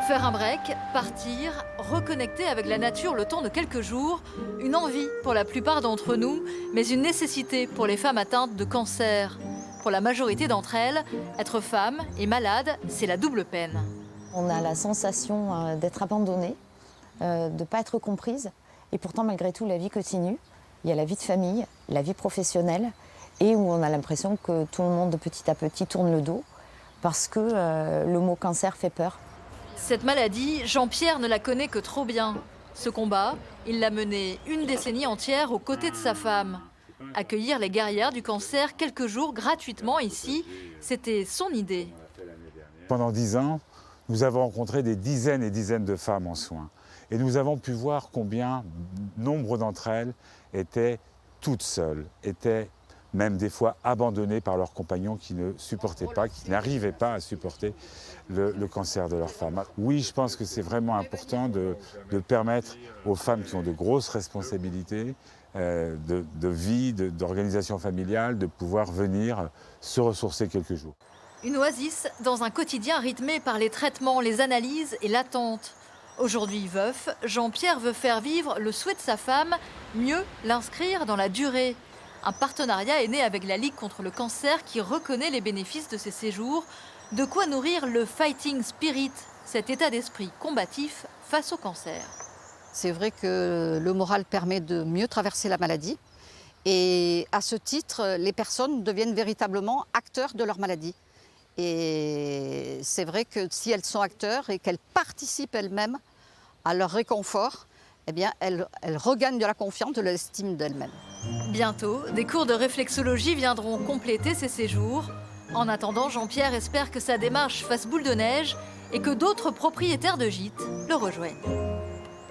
Faire un break, partir, reconnecter avec la nature le temps de quelques jours, une envie pour la plupart d'entre nous, mais une nécessité pour les femmes atteintes de cancer. Pour la majorité d'entre elles, être femme et malade, c'est la double peine. On a la sensation d'être abandonnée, de ne pas être comprise. Et pourtant, malgré tout, la vie continue. Il y a la vie de famille, la vie professionnelle, et où on a l'impression que tout le monde, petit à petit, tourne le dos, parce que le mot cancer fait peur. Cette maladie, Jean-Pierre ne la connaît que trop bien. Ce combat, il l'a mené une décennie entière aux côtés de sa femme. Accueillir les guerrières du cancer quelques jours gratuitement ici, c'était son idée. Pendant 10 ans, nous avons rencontré des dizaines et dizaines de femmes en soins. Et nous avons pu voir combien nombre d'entre elles étaient toutes seules, étaient même des fois abandonnées par leurs compagnons qui ne supportaient pas, qui n'arrivaient pas à supporter le cancer de leur femme. Oui, je pense que c'est vraiment important de permettre aux femmes qui ont de grosses responsabilités, de vie, d'organisation familiale, de pouvoir venir se ressourcer quelques jours. Une oasis dans un quotidien rythmé par les traitements, les analyses et l'attente. Aujourd'hui veuf, Jean-Pierre veut faire vivre le souhait de sa femme, mieux l'inscrire dans la durée. Un partenariat est né avec la Ligue contre le cancer qui reconnaît les bénéfices de ces séjours. De quoi nourrir le fighting spirit, cet état d'esprit combatif face au cancer. C'est vrai que le moral permet de mieux traverser la maladie. Et à ce titre, les personnes deviennent véritablement acteurs de leur maladie. Et c'est vrai que si elles sont acteurs et qu'elles participent elles-mêmes à leur réconfort, eh bien, elles regagnent de la confiance, de l'estime d'elles-mêmes. Bientôt, des cours de réflexologie viendront compléter ces séjours. En attendant, Jean-Pierre espère que sa démarche fasse boule de neige et que d'autres propriétaires de gîtes le rejoignent.